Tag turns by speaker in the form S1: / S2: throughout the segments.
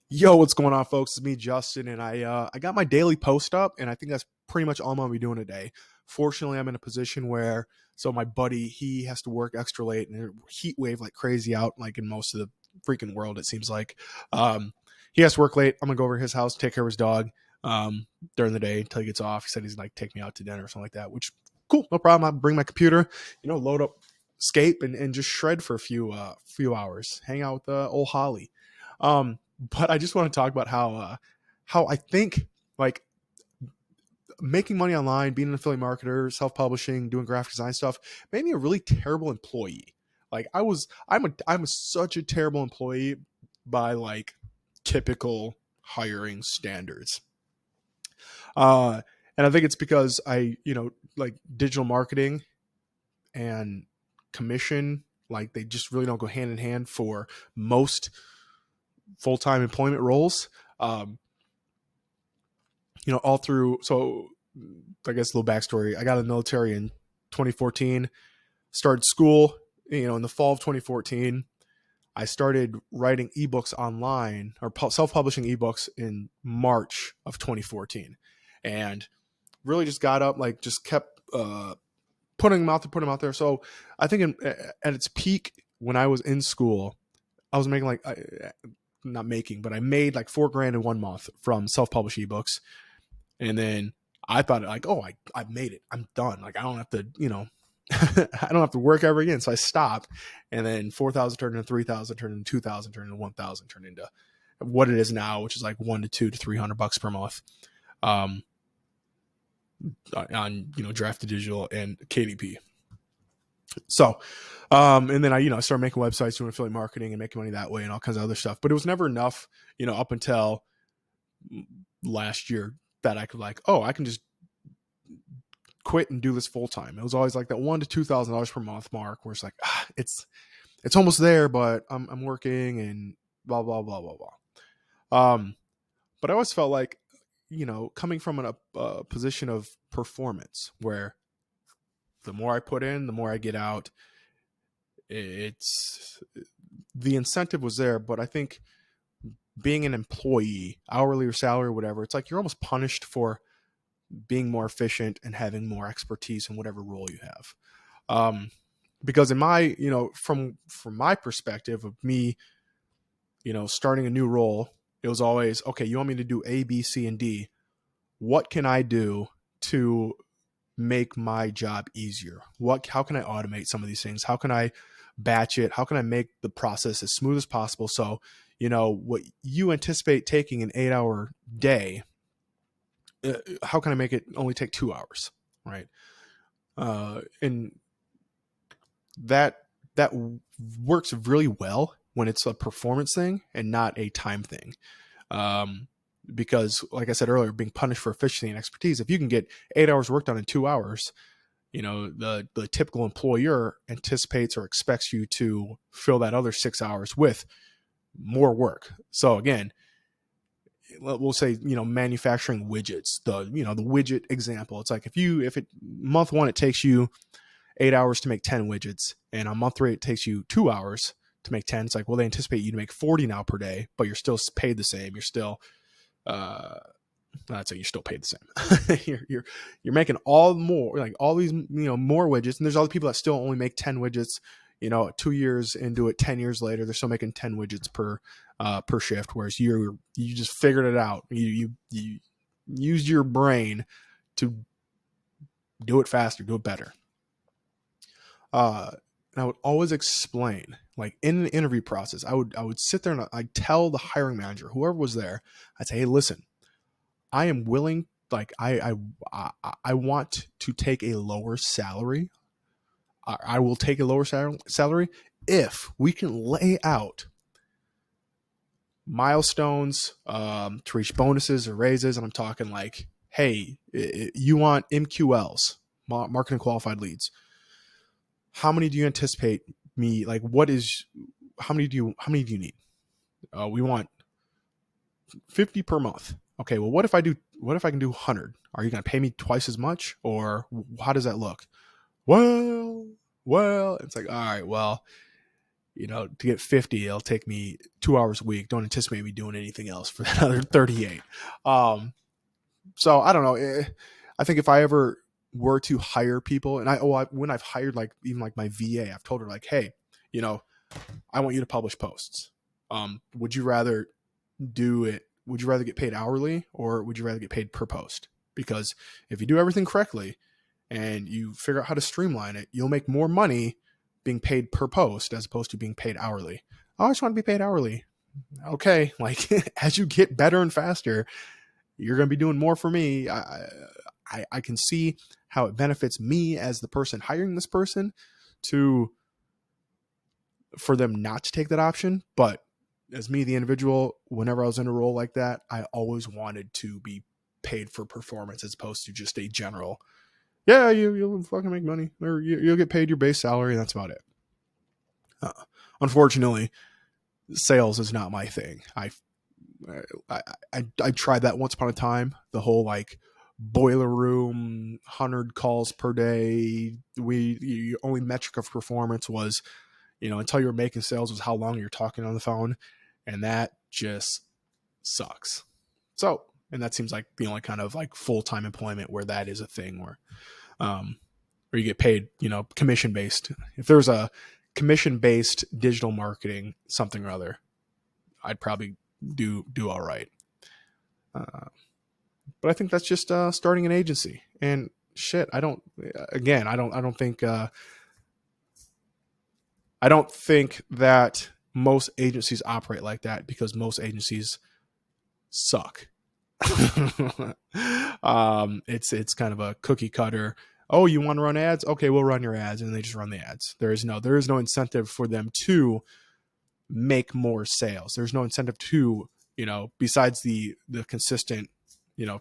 S1: Yo, what's going on, folks? It's me, Justin, and I got my daily post up, and I think that's pretty much all I'm gonna be doing today. Fortunately, I'm in a position where my buddy he has to work extra late, and a heat wave like crazy out, like in most of the freaking world, it seems like. Um, he has to work late. I'm gonna go over to his house, take care of his dog during the day until he gets off. He said he's like take me out to dinner or something like that, which cool, no problem. I'll bring my computer, load up Scape and just shred for a few hours, hang out with old Holly. But I just want to talk about how I think like making money online, being an affiliate marketer, self-publishing, doing graphic design stuff made me a really terrible employee. I'm such a terrible employee by like typical hiring standards. Uh, and I think it's because like digital marketing and commission, like they just really don't go hand in hand for most full-time employment roles. Um, all through. So I guess a little backstory. I got in the military in 2014, started school, in the fall of 2014. I started writing ebooks online or self-publishing ebooks in March of 2014, and really just got up, like just kept putting them out there. So I think at its peak when I was in school, I was making like not making, but I made like $4,000 in 1 month from self-published ebooks. And then I thought like, oh, I made it. I'm done. Like I don't have to, I don't have to work ever again. So I stopped, and then 4,000 turned into 3,000, turned into 2,000, turned into 1,000, turned into what it is now, which is like $100 to $300 per month, on Drafted Digital and KDP. So, and then I started making websites, doing affiliate marketing and making money that way and all kinds of other stuff. But it was never enough, up until last year that I could like, oh, I can just quit and do this full time. It was always like that $1,000 to $2,000 per month mark, where it's like, it's almost there, but I'm working and blah blah blah blah blah. But I always felt like, coming from a position of performance, where the more I put in, the more I get out. It's the incentive was there, but I think being an employee, hourly or salary or whatever, it's like you're almost punished for being more efficient and having more expertise in whatever role you have. Because in my, from my perspective of me, starting a new role, it was always, okay, you want me to do A, B, C, and D. What can I do to make my job easier? How can I automate some of these things? How can I batch it? How can I make the process as smooth as possible? So, what you anticipate taking an 8-hour day, how can I make it only take 2 hours? Right. And that works really well when it's a performance thing and not a time thing. Because like I said earlier, being punished for efficiency and expertise, if you can get 8 hours work done in 2 hours, the typical employer anticipates or expects you to fill that other 6 hours with more work. So again, we'll say, manufacturing widgets, the widget example. It's like if month one, it takes you 8 hours to make 10 widgets, and on month 3, it takes you 2 hours to make 10. It's like, well, they anticipate you to make 40 now per day, but you're still paid the same. You're still, I'd say you're still paid the same. you're making all these, more widgets. And there's other people that still only make 10 widgets, 2 years into it, 10 years later, they're still making 10 widgets per shift. Whereas you just figured it out. You used your brain to do it faster, do it better. And I would always explain, like in an interview process, I would sit there and I'd tell the hiring manager, whoever was there, I'd say, hey, listen, I am willing, like I want to take a lower salary. I will take a lower salary if we can lay out milestones to reach bonuses or raises. And I'm talking like, hey, you want MQLs, marketing qualified leads. How many do you anticipate me? Like, how many do you need? We want 50 per month. Okay. Well, what if I can do 100? Are you going to pay me twice as much, or how does that look? Well, it's like, all right, well, to get 50, it'll take me 2 hours a week. Don't anticipate me doing anything else for that other 38. So I don't know. I think if I ever were to hire people, and when I've hired like even like my VA, I've told her like, hey, I want you to publish posts. Would you rather do it? Would you rather get paid hourly or would you rather get paid per post? Because if you do everything correctly and you figure out how to streamline it, you'll make more money being paid per post as opposed to being paid hourly. Oh, I just want to be paid hourly. Okay. Like as you get better and faster, you're going to be doing more for me. I can see how it benefits me as the person hiring this person for them not to take that option. But as me, the individual, whenever I was in a role like that, I always wanted to be paid for performance as opposed to just a general, yeah, you'll fucking make money or you'll get paid your base salary. And that's about it. Unfortunately, sales is not my thing. I tried that once upon a time. The whole like boiler room, 100 calls per day. Your only metric of performance was, until you were making sales was how long you're talking on the phone. And that just sucks. So, and that seems like the only kind of like full-time employment where that is a thing where you get paid, commission based. If there's a commission based digital marketing, something or other, I'd probably do all right. But I think that's just starting an agency and shit. I don't think that most agencies operate like that because most agencies suck. It's kind of a cookie cutter. Oh, you want to run ads? Okay, we'll run your ads, and they just run the ads. There is no incentive for them to make more sales. There's no incentive to, besides the consistent,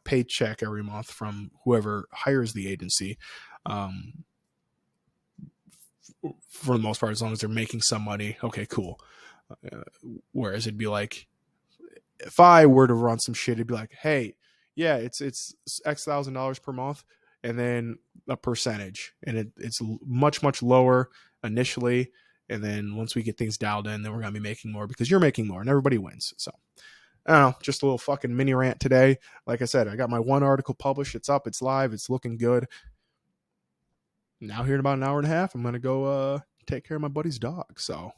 S1: paycheck every month from whoever hires the agency. For the most part, as long as they're making some money, okay, cool. Whereas it'd be like, if I were to run some shit, it'd be like, hey, yeah, it's X $1,000 per month, and then a percentage, and it's much lower initially, and then once we get things dialed in, then we're gonna be making more because you're making more, and everybody wins. So I don't know, just a little fucking mini rant today. Like I said, I got my one article published. It's up, it's live, it's looking good. Now here in about an hour and a half, I'm gonna go take care of my buddy's dog. So